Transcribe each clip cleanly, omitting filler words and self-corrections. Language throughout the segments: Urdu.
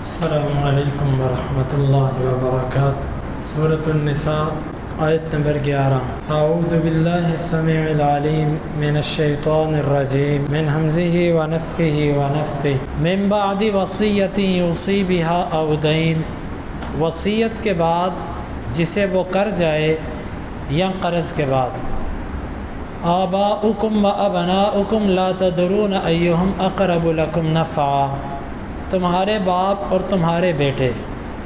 السلام علیکم ورحمۃ اللہ وبرکاتہ۔ سورۃ النساء آیت نمبر 11۔ اعوذ باللہ السمیع العلیم من الشیطان الرجیم من ہمزہ ونفخہ ونفثہ من بعد وصیۃ یوصی بها او دین، وصیت کے بعد جسے وہ کر جائے یا قرض کے بعد۔ آباؤکم و ابناؤکم لا تدرون ایہم اقرب لکم نفعا، تمہارے باپ اور تمہارے بیٹے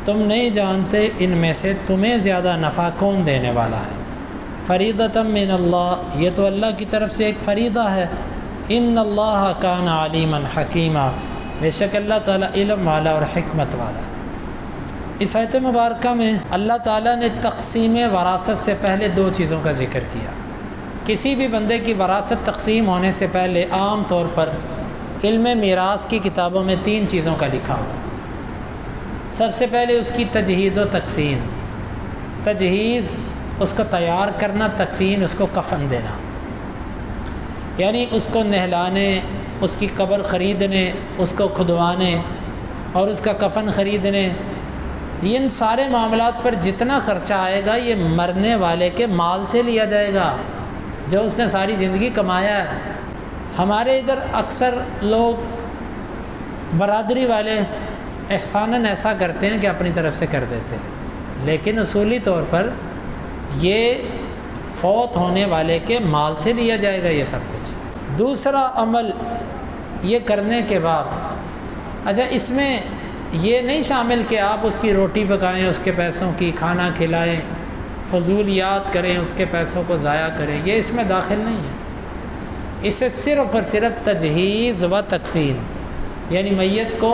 تم نہیں جانتے ان میں سے تمہیں زیادہ نفع کون دینے والا ہے۔ فریضۃ من اللہ، یہ تو اللہ کی طرف سے ایک فریضہ ہے۔ ان اللہ کان علیما حکیما، بے شک اللہ تعالیٰ علم والا اور حکمت والا ہے۔ اس آیت مبارکہ میں اللہ تعالیٰ نے تقسیم وراثت سے پہلے دو چیزوں کا ذکر کیا۔ کسی بھی بندے کی وراثت تقسیم ہونے سے پہلے عام طور پر علم میراث کی کتابوں میں تین چیزوں کا لکھا ہوا۔ سب سے پہلے اس کی تجہیز و تکفین، تجہیز اس کو تیار کرنا، تکفین اس کو کفن دینا، یعنی اس کو نہلانے، اس کی قبر خریدنے، اس کو کھدوانے اور اس کا کفن خریدنے، ان سارے معاملات پر جتنا خرچہ آئے گا یہ مرنے والے کے مال سے لیا جائے گا جو اس نے ساری زندگی کمایا ہے۔ ہمارے ادھر اکثر لوگ برادری والے احساناً ایسا کرتے ہیں کہ اپنی طرف سے کر دیتے ہیں، لیکن اصولی طور پر یہ فوت ہونے والے کے مال سے لیا جائے گا یہ سب کچھ۔ دوسرا عمل یہ کرنے کے بعد، اچھا اس میں یہ نہیں شامل کہ آپ اس کی روٹی پکائیں، اس کے پیسوں کی، کھانا کھلائیں، فضولیات کریں، اس کے پیسوں کو ضائع کریں، یہ اس میں داخل نہیں ہے۔ اسے صرف اور صرف تجہیز و تکفین، یعنی میت کو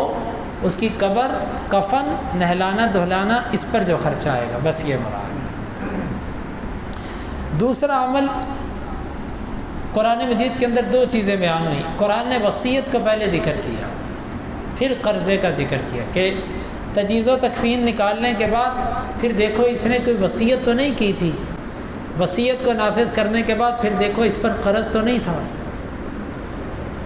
اس کی قبر، کفن، نہلانا دھلانا، اس پر جو خرچہ آئے گا، بس یہ مراد ہے۔ دوسرا عمل، قرآن مجید کے اندر دو چیزیں بیان ہوئیں۔ قرآن نے وصیت کو پہلے ذکر کیا، پھر قرضے کا ذکر کیا کہ تجہیز و تکفین نکالنے کے بعد پھر دیکھو اس نے کوئی وصیت تو نہیں کی تھی، وصیت کو نافذ کرنے کے بعد پھر دیکھو اس پر قرض تو نہیں تھا۔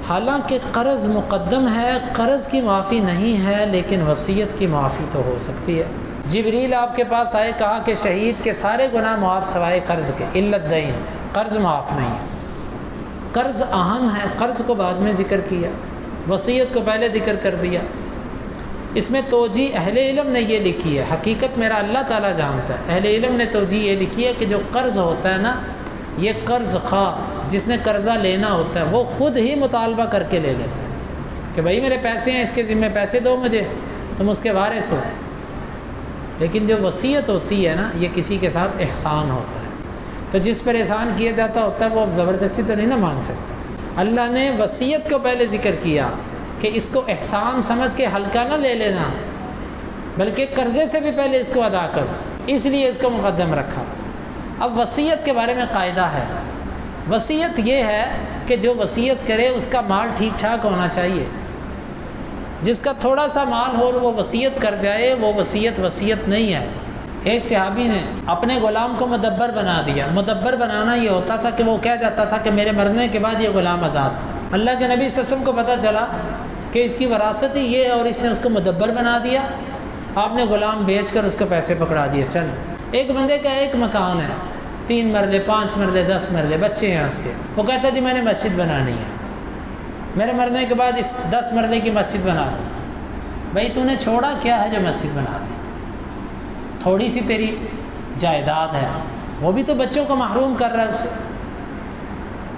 حالانکہ قرض مقدم ہے، قرض کی معافی نہیں ہے، لیکن وصیت کی معافی تو ہو سکتی ہے۔ جبریل آپ کے پاس آئے، کہا کہ شہید کے سارے گناہ معاف سوائے قرض کے، الا الدین، قرض معاف نہیں ہے۔ قرض اہم ہے، قرض کو بعد میں ذکر کیا، وصیت کو پہلے ذکر کر دیا۔ اس میں توجیہ اہل علم نے یہ لکھی ہے، حقیقت میرا اللہ تعالیٰ جانتا ہے، اہل علم نے توجیہ یہ لکھی ہے کہ جو قرض ہوتا ہے نا، یہ قرض خواہ جس نے قرضہ لینا ہوتا ہے وہ خود ہی مطالبہ کر کے لے لیتا ہے کہ بھائی میرے پیسے ہیں، اس کے ذمہ پیسے دو مجھے، تم اس کے وارث ہو۔ لیکن جو وصیت ہوتی ہے نا، یہ کسی کے ساتھ احسان ہوتا ہے، تو جس پر احسان کیا جاتا ہوتا ہے وہ اب زبردستی تو نہیں نا مانگ سکتا۔ اللہ نے وصیت کو پہلے ذکر کیا کہ اس کو احسان سمجھ کے ہلکا نہ لے لینا، بلکہ قرضے سے بھی پہلے اس کو ادا کرو، اس لیے اس کو مقدم رکھا۔ اب وصیت کے بارے میں قاعدہ ہے، وصیت یہ ہے کہ جو وصیت کرے اس کا مال ٹھیک ٹھاک ہونا چاہیے۔ جس کا تھوڑا سا مال ہو اور وہ وصیت کر جائے، وہ وصیت نہیں ہے۔ ایک صحابی نے اپنے غلام کو مدبر بنا دیا۔ مدبر بنانا یہ ہوتا تھا کہ وہ کہہ جاتا تھا کہ میرے مرنے کے بعد یہ غلام آزاد۔ اللہ کے نبی صلی اللہ علیہ وسلم کو پتہ چلا کہ اس کی وراثت ہی یہ ہے اور اس نے اس کو مدبر بنا دیا۔ آپ نے غلام بیچ کر اس کو پیسے پکڑا دیے۔ چل، ایک بندے کا ایک مکان ہے، 3 مرلے 5 مرلے 10 مرلے، بچے ہیں اس کے، وہ کہتا ہے جی میں نے مسجد بنانی ہے، میرے مرنے کے بعد اس 10 مرلے کی مسجد بنا دی۔ بھائی تو نے چھوڑا کیا ہے جو مسجد بنا دی؟ تھوڑی سی تیری جائیداد ہے، وہ بھی تو بچوں کو محروم کر رہا ہے اس سے۔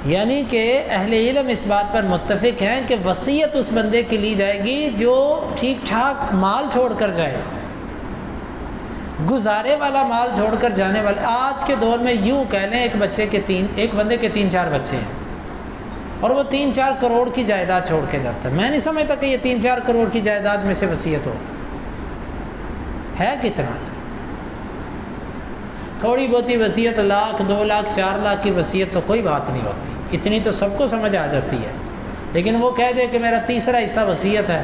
یعنی کہ اہل علم اس بات پر متفق ہیں کہ وصیت اس بندے کی لی جائے گی جو ٹھیک ٹھاک مال چھوڑ کر جائے، گزارے والا مال چھوڑ کر جانے والا۔ آج کے دور میں یوں کہہ لیں ایک بندے کے 3-4 بچے ہیں اور وہ 3-4 کروڑ کی جائیداد چھوڑ کے جاتا ہے۔ میں نہیں سمجھتا کہ یہ 3-4 کروڑ کی جائیداد میں سے وصیت ہو، ہے کتنا؟ تھوڑی بہتی وصیت، 1 لاکھ 2 لاکھ 4 لاکھ کی وصیت تو کوئی بات نہیں ہوتی، اتنی تو سب کو سمجھ آ جاتی ہے۔ لیکن وہ کہہ دے کہ میرا تیسرا حصہ وصیت ہے،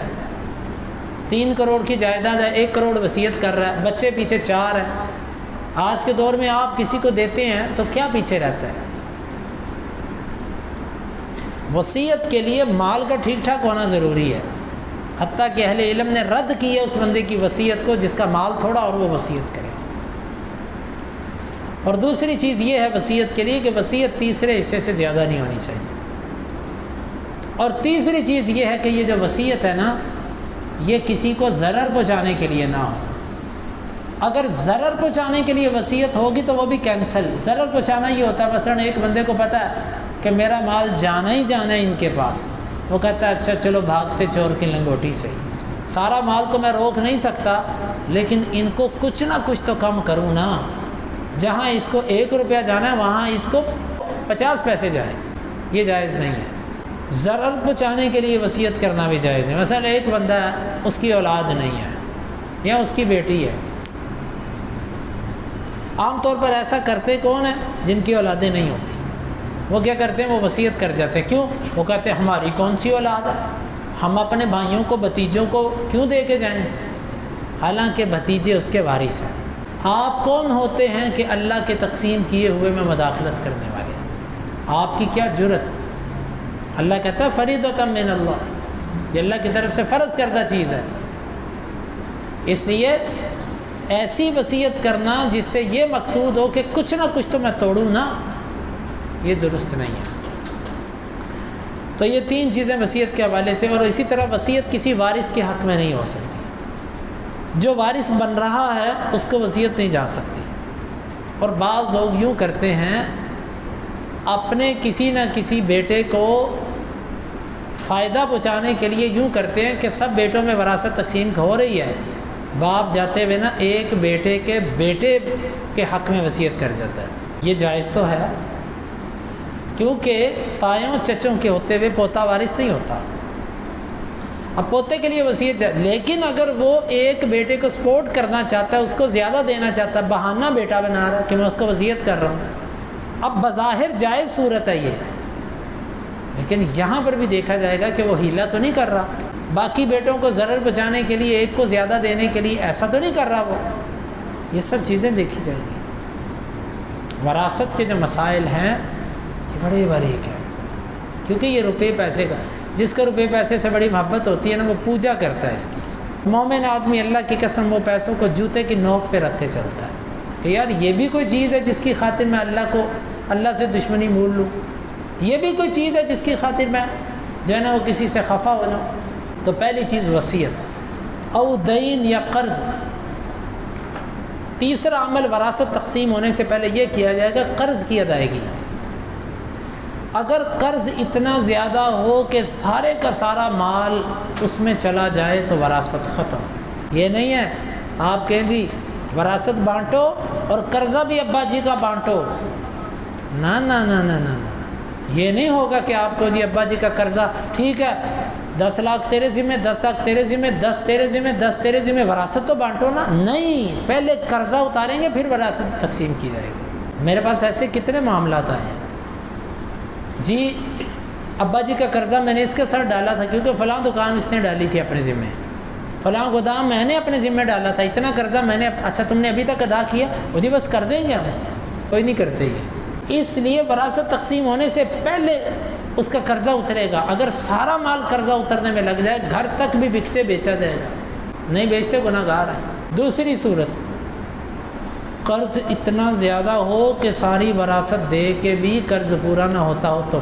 3 کروڑ کی جائیداد ہے، 1 کروڑ وصیت کر رہا ہے، بچے پیچھے 4 ہیں۔ آج کے دور میں آپ کسی کو دیتے ہیں تو کیا پیچھے رہتا ہے؟ وصیت کے لیے مال کا ٹھیک ٹھاک ہونا ضروری ہے۔ حتیٰ کہ اہل علم نے رد کی ہے اس بندے کی وصیت کو جس کا مال تھوڑا اور وہ وصیت کرے۔ اور دوسری چیز یہ ہے وصیت کے لیے کہ وصیت تیسرے حصے سے زیادہ نہیں ہونی چاہیے۔ اور تیسری چیز یہ ہے کہ یہ جو وصیت ہے نا، یہ کسی کو ضرر پہنچانے کے لیے نہ ہو۔ اگر ضرر پہنچانے کے لیے وصیت ہوگی تو وہ بھی کینسل۔ ضرر پہنچانا یہ ہوتا ہے، مثلا ایک بندے کو پتہ ہے کہ میرا مال جانا ہی جانا ہے ان کے پاس، وہ کہتا ہے اچھا چلو بھاگتے چور کی لنگوٹی سے، سارا مال تو میں روک نہیں سکتا لیکن ان کو کچھ نہ کچھ تو کم کروں نا، جہاں اس کو 1 روپیہ جانا ہے وہاں اس کو 50 پیسے جائیں، یہ جائز نہیں ہے۔ ضرر پہنچانے کے لیے وصیت کرنا بھی جائز نہیں۔ مثلا ایک بندہ ہے، اس کی اولاد نہیں ہے یا اس کی بیٹی ہے، عام طور پر ایسا کرتے کون ہیں؟ جن کی اولادیں نہیں ہوتی، وہ کیا کرتے ہیں؟ وہ وصیت کر جاتے ہیں۔ کیوں؟ وہ کہتے ہیں ہماری کون سی اولاد ہے، ہم اپنے بھائیوں کو بھتیجوں کو کیوں دے کے جائیں، حالانکہ بھتیجے اس کے وارث ہیں۔ آپ کون ہوتے ہیں کہ اللہ کے تقسیم کیے ہوئے میں مداخلت کرنے والے؟ آپ کی کیا جرت؟ اللہ کہتا ہے فریضۃ من اللہ، یہ اللہ کی طرف سے فرض کردہ چیز ہے۔ اس لیے ایسی وصیت کرنا جس سے یہ مقصود ہو کہ کچھ نہ کچھ تو میں توڑوں نا، یہ درست نہیں ہے۔ تو یہ 3 چیزیں وصیت کے حوالے سے۔ اور اسی طرح وصیت کسی وارث کے حق میں نہیں ہو سکتی، جو وارث بن رہا ہے اس کو وصیت نہیں جا سکتی۔ اور بعض لوگ یوں کرتے ہیں، اپنے کسی نہ کسی بیٹے کو فائدہ پہنچانے کے لیے یوں کرتے ہیں کہ سب بیٹوں میں وراثت تقسیم ہو رہی ہے، باپ جاتے ہوئے نا ایک بیٹے کے حق میں وصیت کر جاتا ہے۔ یہ جائز تو ہے، کیونکہ تایوں چچوں کے ہوتے ہوئے پوتا وارث نہیں ہوتا۔ اب پوتے کے لیے وصیت جائز، لیکن اگر وہ ایک بیٹے کو سپورٹ کرنا چاہتا ہے، اس کو زیادہ دینا چاہتا ہے، بہانہ بیٹا بنا رہا ہے کہ میں اس کو وصیت کر رہا ہوں، اب بظاہر جائز صورت ہے یہ، لیکن یہاں پر بھی دیکھا جائے گا کہ وہ ہیلا تو نہیں کر رہا، باقی بیٹوں کو ضرر بچانے کے لیے ایک کو زیادہ دینے کے لیے ایسا تو نہیں کر رہا وہ۔ یہ سب چیزیں دیکھی جائیں گی۔ وراثت کے جو مسائل ہیں یہ بڑے باریک ہیں، کیونکہ یہ روپے پیسے کا، جس کو روپے پیسے سے بڑی محبت ہوتی ہے نا، وہ پوجا کرتا ہے اس کی۔ مومن آدمی اللہ کی قسم وہ پیسوں کو جوتے کی نوک پہ رکھ کے چلتا ہے کہ یار یہ بھی کوئی چیز ہے جس کی خاطر میں اللہ سے دشمنی مول لوں، یہ بھی کوئی چیز ہے جس کی خاطر میں جو ہے نا وہ کسی سے خفا ہو جاؤں۔ تو پہلی چیز وصیت او دین یا قرض۔ تیسرا عمل وراثت تقسیم ہونے سے پہلے یہ کیا جائے گا قرض کی ادائیگی۔ اگر قرض اتنا زیادہ ہو کہ سارے کا سارا مال اس میں چلا جائے تو وراثت ختم۔ یہ نہیں ہے آپ کہیں جی وراثت بانٹو اور قرضہ بھی ابا جی کا بانٹو، نہ نہ نہ نہ نہ، یہ نہیں ہوگا کہ آپ کو جی ابا جی کا قرضہ ٹھیک ہے 10 لاکھ تیرے ذمہ، 10 لاکھ تیرے ذمہ، 10 تیرے ذمہ، 10 تیرے ذمہ، وراثت تو بانٹو نا۔ نہیں، پہلے قرضہ اتاریں گے پھر وراثت تقسیم کی جائے گی۔ میرے پاس ایسے کتنے معاملات آئے ہیں جی، ابا جی کا قرضہ میں نے اس کے سر ڈالا تھا کیونکہ فلاں دکان اس نے ڈالی تھی اپنے ذمہ، فلاں گودام میں نے اپنے ذمہ ڈالا تھا، اتنا قرضہ میں نے، اچھا تم نے ابھی تک ادا کیا؟ وہ جی بس کر دیں گے ہم، کوئی نہیں کرتے یہ۔ اس لیے وراثت تقسیم ہونے سے پہلے اس کا قرضہ اترے گا۔ اگر سارا مال قرضہ اترنے میں لگ جائے، گھر تک بھی بکچے بیچا جائے گا، نہیں بیچتے گناہ گار ہیں۔ دوسری صورت، قرض اتنا زیادہ ہو کہ ساری وراثت دے کے بھی قرض پورا نہ ہوتا ہو، تو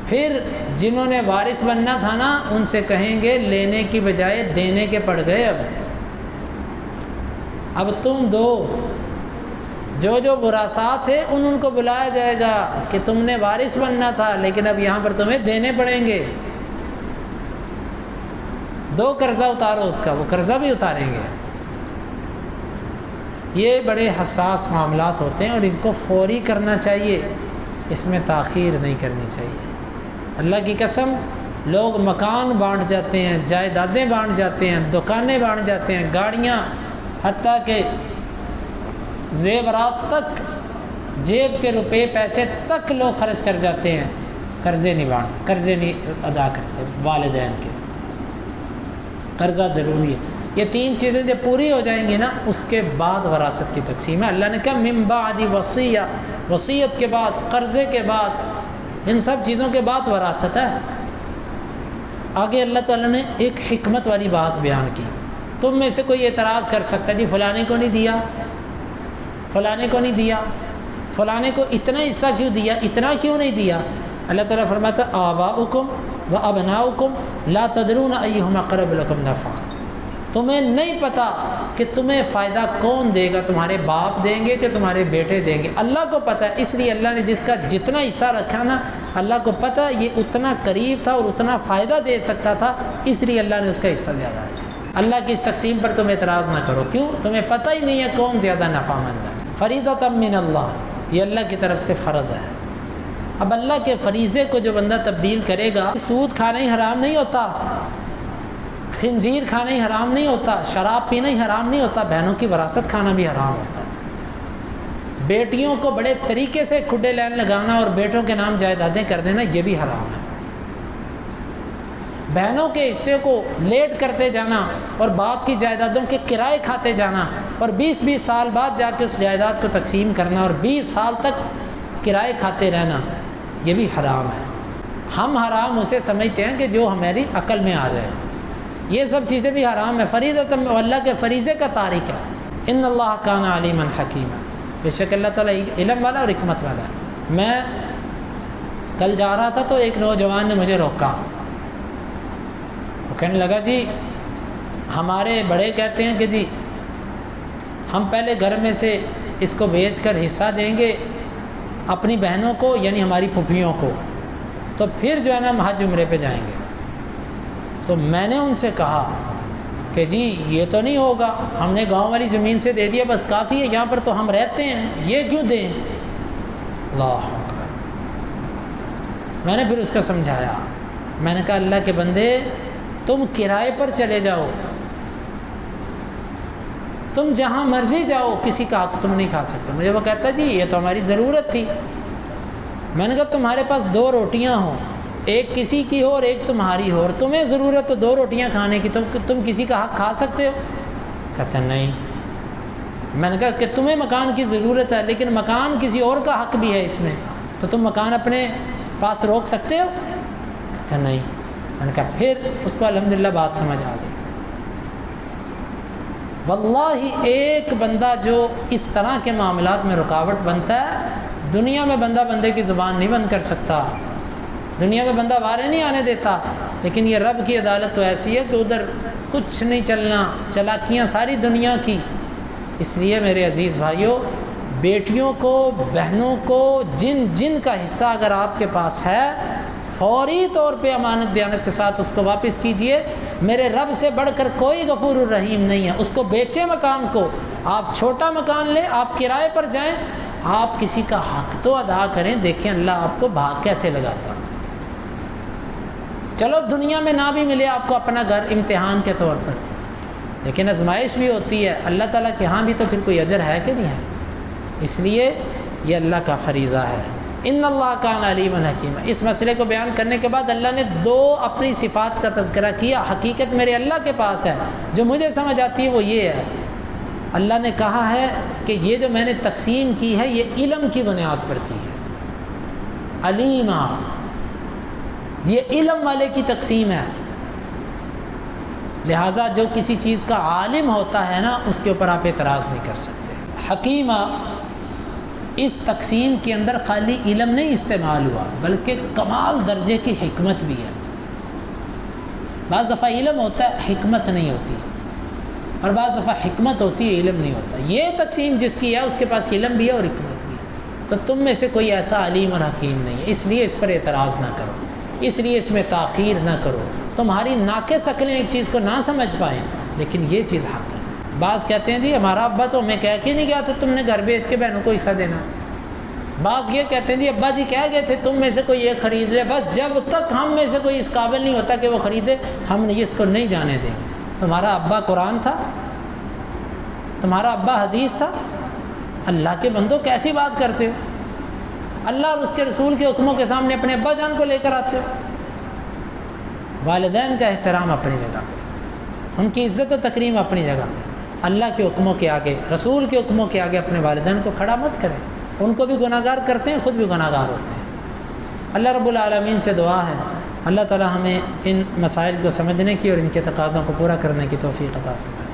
پھر جنہوں نے وارث بننا تھا نا ان سے کہیں گے لینے کی بجائے دینے کے پڑ گئے، اب تم دو۔ جو وراثات ہے ان کو بلایا جائے گا کہ تم نے وارث بننا تھا لیکن اب یہاں پر تمہیں دینے پڑیں گے، دو قرضہ اتارو اس کا، وہ قرضہ بھی اتاریں گے۔ یہ بڑے حساس معاملات ہوتے ہیں اور ان کو فوری کرنا چاہیے، اس میں تاخیر نہیں کرنی چاہیے۔ اللہ کی قسم، لوگ مکان بانٹ جاتے ہیں، جائیدادیں بانٹ جاتے ہیں، دکانیں بانٹ جاتے ہیں، گاڑیاں، حتیٰ کہ زیورات تک، جیب کے روپے پیسے تک لوگ خرچ کر جاتے ہیں، قرضے نہیں ادا کرتے والدین کے۔ قرضہ ضروری ہے۔ یہ 3 چیزیں جب پوری ہو جائیں گی نا، اس کے بعد وراثت کی تقسیم ہے۔ اللہ نے کہا من بعد وصیہ، وصیت کے بعد، قرضے کے بعد، ان سب چیزوں کے بعد وراثت ہے۔ آگے اللہ تعالیٰ نے ایک حکمت والی بات بیان کی. تم میں سے کوئی اعتراض کر سکتا ہے جی فلانے کو نہیں دیا، فلانے کو نہیں دیا، فلانے کو اتنا حصہ کیوں دیا، اتنا کیوں نہیں دیا؟ اللہ تعالیٰ فرماتا آباؤکم و ابناؤکم لا تدرون ایہم اقرب لکم نفعا. تمہیں نہیں پتہ کہ تمہیں فائدہ کون دے گا، تمہارے باپ دیں گے کہ تمہارے بیٹے دیں گے. اللہ کو پتہ ہے، اس لیے اللہ نے جس کا جتنا حصہ رکھا نا، اللہ کو پتہ یہ اتنا قریب تھا اور اتنا فائدہ دے سکتا تھا، اس لیے اللہ نے اس کا حصہ زیادہ رکھا. اللہ کی اس تقسیم پر تم اعتراض نہ کرو. کیوں؟ تمہیں پتہ ہی نہیں ہے کون زیادہ نفع مند ہے. فریضۃ من اللہ، یہ اللہ کی طرف سے فرض ہے. اب اللہ کے فریضے کو جو بندہ تبدیل کرے گا، سود کھانا ہی حرام نہیں ہوتا، خنزیر کھانا ہی حرام نہیں ہوتا، شراب پینا ہی حرام نہیں ہوتا، بہنوں کی وراثت کھانا بھی حرام ہوتا ہے. بیٹیوں کو بڑے طریقے سے کھڈے لین لگانا اور بیٹوں کے نام جائیدادیں کر دینا، یہ بھی حرام ہے. بہنوں کے حصے کو لیٹ کرتے جانا اور باپ کی جائیدادوں کے کرائے کھاتے جانا اور 20-20 سال بعد جا کے اس جائیداد کو تقسیم کرنا اور 20 سال تک کرائے کھاتے رہنا، یہ بھی حرام ہے. ہم حرام اسے سمجھتے ہیں کہ جو ہماری عقل میں آ جائے. یہ سب چیزیں بھی حرام ہے. فریضۃ اللہ کے فریضے کا تارک ہے. ان اللہ کان علیما حکیما، بے شک اللہ تعالیٰ علم والا اور حکمت والا ہے. میں کل جا رہا تھا تو ایک نوجوان نے مجھے روکا. وہ کہنے لگا جی ہمارے بڑے کہتے ہیں کہ جی ہم پہلے گھر میں سے اس کو بیچ کر حصہ دیں گے اپنی بہنوں کو، یعنی ہماری پھوپھیوں کو، تو پھر جو ہے نا ہم حج عمرے پہ جائیں گے. تو میں نے ان سے کہا کہ جی یہ تو نہیں ہوگا، ہم نے گاؤں والی زمین سے دے دیا بس کافی ہے، یہاں پر تو ہم رہتے ہیں، یہ کیوں دیں؟ اللہ اکبر. میں نے پھر اس کا سمجھایا. میں نے کہا اللہ کے بندے تم کرائے پر چلے جاؤ، تم جہاں مرضی جاؤ، کسی کا حق تم نہیں کھا سکتے. مجھے وہ کہتا جی یہ تو ہماری ضرورت تھی. میں نے کہا تمہارے پاس 2 روٹیاں ہوں، ایک کسی کی ہو اور ایک تمہاری ہو، اور تمہیں ضرورت تو 2 روٹیاں کھانے کی، تم کسی کا حق کھا سکتے ہو؟ کہتا نہیں. میں نے کہا کہ تمہیں مکان کی ضرورت ہے لیکن مکان کسی اور کا حق بھی ہے اس میں، تو تم مکان اپنے پاس روک سکتے ہو؟ کہتا نہیں. میں نے کہا پھر اس کو الحمدللہ بات سمجھ آ گئی. واللہ ایک بندہ جو اس طرح کے معاملات میں رکاوٹ بنتا ہے، دنیا میں بندہ بندے کی زبان نہیں بند کر سکتا، دنیا میں بندہ وارے نہیں آنے دیتا. لیکن یہ رب کی عدالت تو ایسی ہے کہ ادھر کچھ نہیں چلنا، چلاکیاں ساری دنیا کی. اس لیے میرے عزیز بھائیوں، بیٹیوں کو، بہنوں کو جن کا حصہ اگر آپ کے پاس ہے، فوری طور پہ امانت دیانت کے ساتھ اس کو واپس کیجئے. میرے رب سے بڑھ کر کوئی غفور الرحیم نہیں ہے. اس کو بیچیں مکان کو، آپ چھوٹا مکان لیں، آپ کرائے پر جائیں، آپ کسی کا حق تو ادا کریں. دیکھیں اللہ آپ کو بھاگ کیسے لگاتا. چلو دنیا میں نہ بھی ملے آپ کو اپنا گھر امتحان کے طور پر، لیکن آزمائش بھی ہوتی ہے. اللہ تعالیٰ کے ہاں بھی تو پھر کوئی اجر ہے کہ نہیں ہے. اس لیے یہ اللہ کا فریضہ ہے. ان اللہ کان علیما حکیما. اس مسئلے کو بیان کرنے کے بعد اللہ نے 2 اپنی صفات کا تذکرہ کیا. حقیقت میرے اللہ کے پاس ہے، جو مجھے سمجھ آتی ہے وہ یہ ہے. اللہ نے کہا ہے کہ یہ جو میں نے تقسیم کی ہے یہ علم کی بنیاد پر کی ہے. علیما، یہ علم والے کی تقسیم ہے. لہٰذا جو کسی چیز کا عالم ہوتا ہے نا، اس کے اوپر آپ اعتراض نہیں کر سکتے. حکیمہ، اس تقسیم کے اندر خالی علم نہیں استعمال ہوا بلکہ کمال درجے کی حکمت بھی ہے. بعض دفعہ علم ہوتا ہے حکمت نہیں ہوتی، اور بعض دفعہ حکمت ہوتی ہے علم نہیں ہوتا. یہ تقسیم جس کی ہے اس کے پاس علم بھی ہے اور حکمت بھی ہے. تو تم میں سے کوئی ایسا علیم اور حکیم نہیں ہے، اس لیے اس پر اعتراض نہ کرو، اس لیے اس میں تاخیر نہ کرو. تمہاری ناقص عقلیں ایک چیز کو نہ سمجھ پائیں لیکن یہ چیز حق ہے. بعض کہتے ہیں جی ہمارا ابا تو ہمیں کہہ کے نہیں گیا تھا تم نے گھر بیچ کے بہنوں کو حصہ دینا. بعض یہ کہتے ہیں جی ابا جی کہہ گئے تھے تم میں سے کوئی ایک خرید لے، بس جب تک ہم میں سے کوئی اس قابل نہیں ہوتا کہ وہ خریدے ہم نے اس کو نہیں جانے دیں گے. تمہارا ابا قرآن تھا، تمہارا ابا حدیث تھا. اللہ کے بندوں کیسی بات کرتے ہو؟ اللہ اور اس کے رسول کے حکموں کے سامنے اپنے ابا جان کو لے کر آتے ہو. والدین کا احترام اپنی جگہ پہ، ان کی عزت و تکریم اپنی جگہ پہ. اللہ کے حکموں کے آگے، رسول کے حکموں کے آگے اپنے والدین کو کھڑا مت کریں. ان کو بھی گناہگار کرتے ہیں، خود بھی گناہگار ہوتے ہیں. اللہ رب العالمین سے دعا ہے اللہ تعالی ہمیں ان مسائل کو سمجھنے کی اور ان کے تقاضوں کو پورا کرنے کی توفیق عطا فرمائے۔